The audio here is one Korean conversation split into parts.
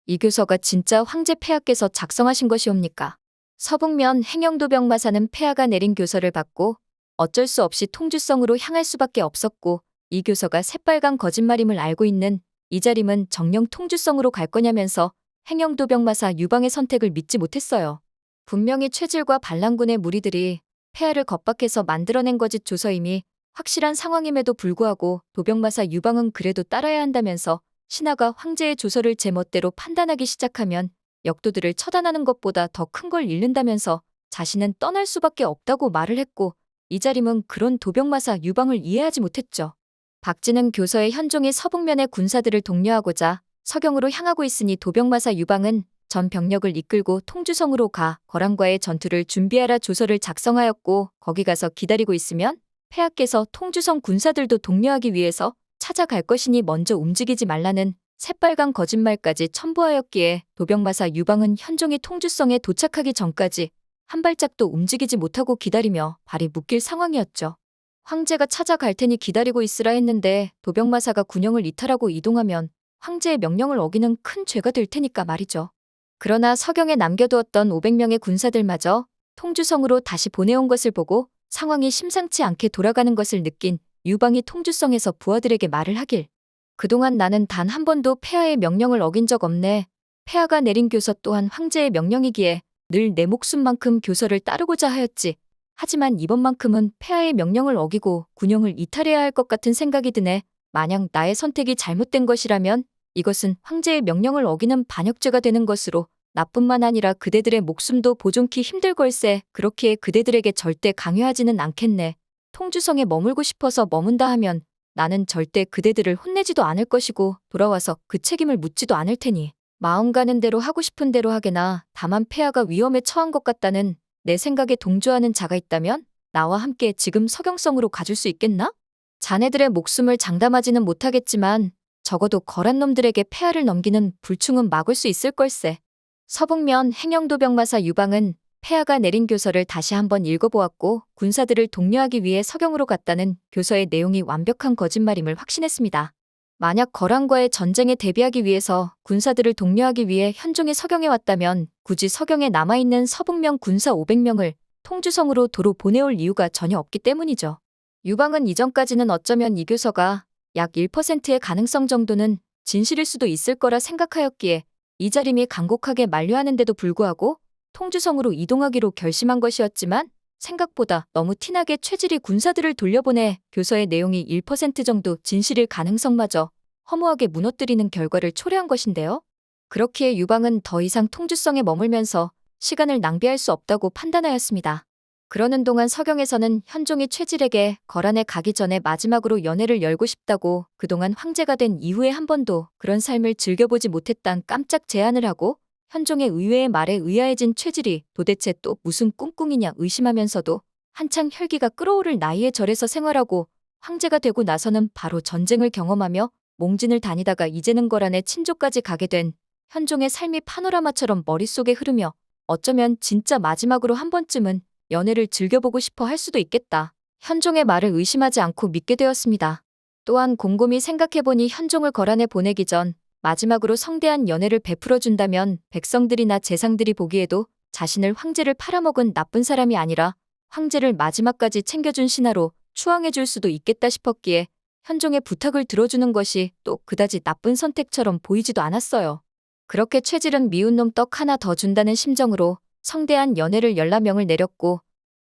이 교서가 진짜 황제 폐하께서 작성하신 것이옵니까? 서북면 행영도병마사는 폐하가 내린 교서를 받고 어쩔 수 없이 통주성으로 향할 수밖에 없었고, 이 교서가 새빨간 거짓말임을 알고 있는 이자림은 정령 통주성으로 갈 거냐면서 행영도병마사 유방의 선택을 믿지 못했어요. 분명히 최질과 반란군의 무리들이 폐하를 겁박해서 만들어낸 거짓 조서임이 확실한 상황임에도 불구하고 도병마사 유방은 그래도 따라야 한다면서 신하가 황제의 조서를 제멋대로 판단하기 시작하면 역도들을 처단하는 것보다 더 큰 걸 잃는다면서 자신은 떠날 수밖에 없다고 말을 했고, 이자림은 그런 도병마사 유방을 이해하지 못했죠. 박진은 교서에 현종이 서북면의 군사들을 독려하고자 서경으로 향하고 있으니 도병마사 유방은 전 병력을 이끌고 통주성으로 가 거란과의 전투를 준비하라 조서를 작성하였고, 거기 가서 기다리고 있으면 폐하께서 통주성 군사들도 독려하기 위해서 찾아갈 것이니 먼저 움직이지 말라는 새빨간 거짓말까지 첨부하였기에 도병마사 유방은 현종이 통주성에 도착하기 전까지 한 발짝도 움직이지 못하고 기다리며 발이 묶일 상황이었죠. 황제가 찾아갈 테니 기다리고 있으라 했는데 도병마사가 군영을 이탈하고 이동하면 황제의 명령을 어기는 큰 죄가 될 테니까 말이죠. 그러나 서경에 남겨두었던 500명의 군사들마저 통주성으로 다시 보내온 것을 보고 상황이 심상치 않게 돌아가는 것을 느낀 유방이 통주성에서 부하들에게 말을 하길, 그동안 나는 단 한 번도 폐하의 명령을 어긴 적 없네. 폐하가 내린 교서 또한 황제의 명령이기에 늘 내 목숨만큼 교서를 따르고자 하였지. 하지만 이번만큼은 폐하의 명령을 어기고 군영을 이탈해야 할 것 같은 생각이 드네. 만약 나의 선택이 잘못된 것이라면 이것은 황제의 명령을 어기는 반역죄가 되는 것으로 나뿐만 아니라 그대들의 목숨도 보존키 힘들 걸세. 그렇기에 그대들에게 절대 강요하지는 않겠네. 통주성에 머물고 싶어서 머문다 하면 나는 절대 그대들을 혼내지도 않을 것이고 돌아와서 그 책임을 묻지도 않을 테니 마음 가는 대로 하고 싶은 대로 하게나, 다만 폐하가 위험에 처한 것 같다는 내 생각에 동조하는 자가 있다면 나와 함께 지금 서경성으로 가줄 수 있겠나? 자네들의 목숨을 장담하지는 못하겠지만 적어도 거란 놈들에게 폐하를 넘기는 불충은 막을 수 있을 걸세. 서북면 행영도병마사 유방은 폐하가 내린 교서를 다시 한번 읽어보았고 군사들을 독려하기 위해 서경으로 갔다는 교서의 내용이 완벽한 거짓말임을 확신했습니다. 만약 거란과의 전쟁에 대비하기 위해서 군사들을 독려하기 위해 현종이 서경에 왔다면 굳이 서경에 남아있는 서북면 군사 500명을 통주성으로 도로 보내올 이유가 전혀 없기 때문이죠. 유방은 이전까지는 어쩌면 이 교서가 약 1%의 가능성 정도는 진실일 수도 있을 거라 생각하였기에 이자림이 간곡하게 만류하는데도 불구하고 통주성으로 이동하기로 결심한 것이었지만 생각보다 너무 티나게 최질이 군사들을 돌려보내 교서의 내용이 1% 정도 진실일 가능성마저 허무하게 무너뜨리는 결과를 초래한 것인데요. 그렇기에 유방은 더 이상 통주성에 머물면서 시간을 낭비할 수 없다고 판단하였습니다. 그러는 동안 서경에서는 현종이 최질에게 거란에 가기 전에 마지막으로 연회를 열고 싶다고, 그동안 황제가 된 이후에 한 번도 그런 삶을 즐겨보지 못했단 깜짝 제안을 하고, 현종의 의외의 말에 의아해진 최질이 도대체 또 무슨 꿍꿍이냐 의심하면서도 한창 혈기가 끓어오를 나이에 절에서 생활하고 황제가 되고 나서는 바로 전쟁을 경험하며 몽진을 다니다가 이제는 거란의 친조까지 가게 된 현종의 삶이 파노라마처럼 머릿속에 흐르며 어쩌면 진짜 마지막으로 한 번쯤은 연애를 즐겨보고 싶어 할 수도 있겠다. 현종의 말을 의심하지 않고 믿게 되었습니다. 또한 곰곰이 생각해보니 현종을 거란에 보내기 전 마지막으로 성대한 연애를 베풀어준다면 백성들이나 재상들이 보기에도 자신을 황제를 팔아먹은 나쁜 사람이 아니라 황제를 마지막까지 챙겨준 신하로 추앙해줄 수도 있겠다 싶었기에 현종의 부탁을 들어주는 것이 또 그다지 나쁜 선택처럼 보이지도 않았어요. 그렇게 최질은 미운 놈 떡 하나 더 준다는 심정으로 성대한 연회를 열라명을 내렸고,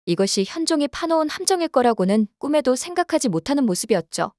이것이 현종이 파놓은 함정일 거라고는 꿈에도 생각하지 못하는 모습이었죠.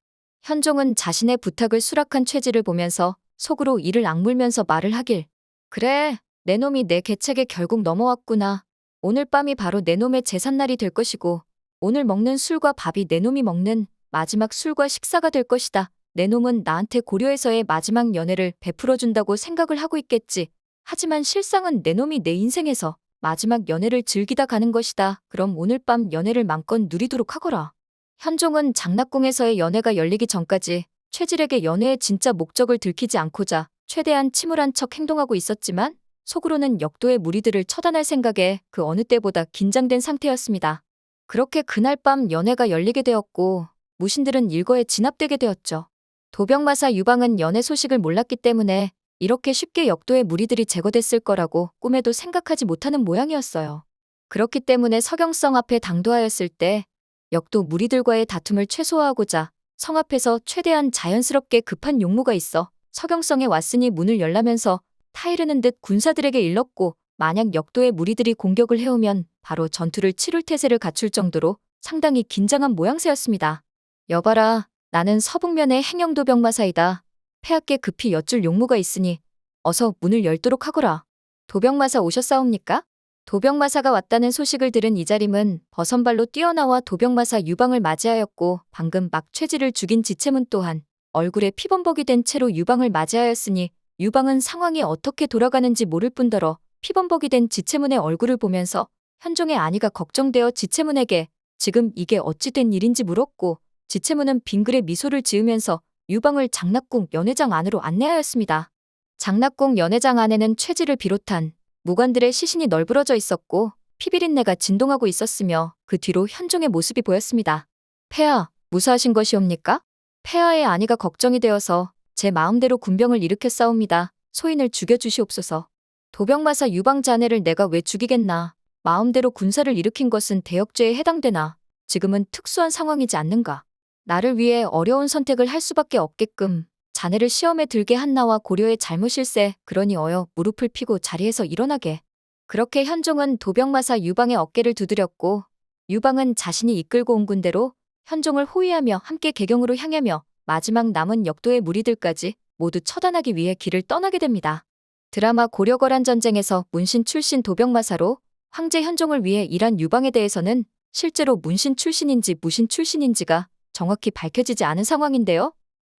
현종은 자신의 부탁을 수락한 최질을 보면서 속으로 이를 악물면서 말을 하길, 그래, 내 놈이 내 계책에 결국 넘어왔구나. 오늘 밤이 바로 내 놈의 제삿날이 될 것이고 오늘 먹는 술과 밥이 내 놈이 먹는 마지막 술과 식사가 될 것이다. 내 놈은 나한테 고려해서의 마지막 연애를 베풀어준다고 생각을 하고 있겠지. 하지만 실상은 내 놈이 내 인생에서 마지막 연애를 즐기다 가는 것이다. 그럼 오늘 밤 연애를 맘껏 누리도록 하거라. 현종은 장락궁에서의 연애가 열리기 전까지 최질에게 연애의 진짜 목적을 들키지 않고자 최대한 침울한 척 행동하고 있었지만 속으로는 역도의 무리들을 처단할 생각에 그 어느 때보다 긴장된 상태였습니다. 그렇게 그날 밤 연애가 열리게 되었고 무신들은 일거에 진압되게 되었죠. 도병마사 유방은 연애 소식을 몰랐기 때문에 이렇게 쉽게 역도의 무리들이 제거됐을 거라고 꿈에도 생각하지 못하는 모양이었어요. 그렇기 때문에 서경성 앞에 당도하였을 때 역도 무리들과의 다툼을 최소화하고자 성 앞에서 최대한 자연스럽게 급한 용무가 있어 서경성에 왔으니 문을 열라면서 타이르는 듯 군사들에게 일렀고, 만약 역도의 무리들이 공격을 해오면 바로 전투를 치룰 태세를 갖출 정도로 상당히 긴장한 모양새였습니다. 여봐라, 나는 서북면의 행영도 병마사이다. 폐하께 급히 여쭐 용무가 있으니 어서 문을 열도록 하거라. 도병마사 오셨사옵니까? 도병마사가 왔다는 소식을 들은 이자림은 버선발로 뛰어나와 도병마사 유방을 맞이하였고, 방금 막 최지를 죽인 지체문 또한 얼굴에 피범벅이 된 채로 유방을 맞이하였으니 유방은 상황이 어떻게 돌아가는지 모를 뿐더러 피범벅이 된 지체문의 얼굴을 보면서 현종의 안위가 걱정되어 지체문에게 지금 이게 어찌 된 일인지 물었고, 지체문은 빙글에 미소를 지으면서 유방을 장락궁 연회장 안으로 안내하였습니다. 장락궁 연회장 안에는 최지를 비롯한 무관들의 시신이 널브러져 있었고 피비린내가 진동하고 있었으며 그 뒤로 현종의 모습이 보였습니다. 폐하, 무사하신 것이옵니까? 폐하의 안위가 걱정이 되어서 제 마음대로 군병을 일으켰사옵니다. 소인을 죽여주시옵소서. 도병마사 유방 자네를 내가 왜 죽이겠나. 마음대로 군사를 일으킨 것은 대역죄에 해당되나 지금은 특수한 상황이지 않는가. 나를 위해 어려운 선택을 할 수밖에 없게끔 자네를 시험에 들게 한 나와 고려의 잘못일세. 그러니 어여 무릎을 피고 자리에서 일어나게. 그렇게 현종은 도병마사 유방의 어깨를 두드렸고, 유방은 자신이 이끌고 온 군대로 현종을 호위하며 함께 개경으로 향하며 마지막 남은 역도의 무리들까지 모두 처단하기 위해 길을 떠나게 됩니다. 드라마 고려거란 전쟁에서 문신 출신 도병마사로 황제 현종을 위해 일한 유방에 대해서는 실제로 문신 출신인지 무신 출신인지가 정확히 밝혀지지 않은 상황인데요.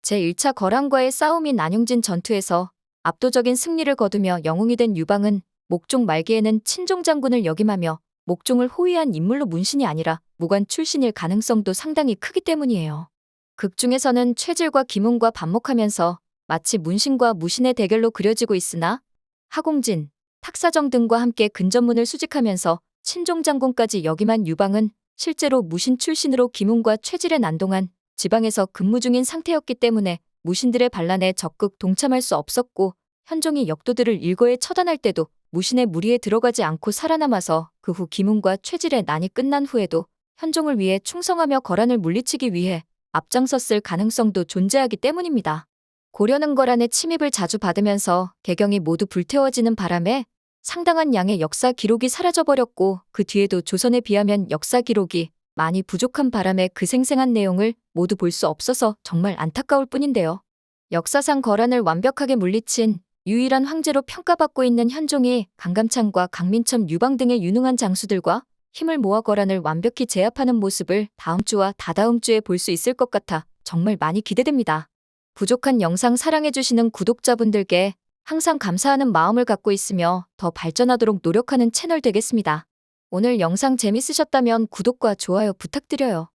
제1차 거란과의 싸움인 안용진 전투에서 압도적인 승리를 거두며 영웅이 된 유방은 목종 말기에는 친종 장군을 역임하며 목종을 호위한 인물로 문신이 아니라 무관 출신일 가능성도 상당히 크기 때문이에요. 극 중에서는 최질과 김웅과 반목하면서 마치 문신과 무신의 대결로 그려지고 있으나 하공진, 탁사정 등과 함께 근접문을 수직하면서 친종 장군까지 역임한 유방은 실제로 무신 출신으로 김웅과 최질의 난동한 지방에서 근무 중인 상태였기 때문에 무신들의 반란에 적극 동참할 수 없었고, 현종이 역도들을 일거에 처단할 때도 무신의 무리에 들어가지 않고 살아남아서 그 후 김웅과 최질의 난이 끝난 후에도 현종을 위해 충성하며 거란을 물리치기 위해 앞장섰을 가능성도 존재하기 때문입니다. 고려는 거란의 침입을 자주 받으면서 개경이 모두 불태워지는 바람에 상당한 양의 역사 기록이 사라져버렸고, 그 뒤에도 조선에 비하면 역사 기록이 많이 부족한 바람에 그 생생한 내용을 모두 볼 수 없어서 정말 안타까울 뿐인데요. 역사상 거란을 완벽하게 물리친 유일한 황제로 평가받고 있는 현종이 강감찬과 강민첨, 유방 등의 유능한 장수들과 힘을 모아 거란을 완벽히 제압하는 모습을 다음 주와 다다음 주에 볼 수 있을 것 같아 정말 많이 기대됩니다. 부족한 영상 사랑해주시는 구독자분들께 항상 감사하는 마음을 갖고 있으며 더 발전하도록 노력하는 채널 되겠습니다. 오늘 영상 재밌으셨다면 구독과 좋아요 부탁드려요.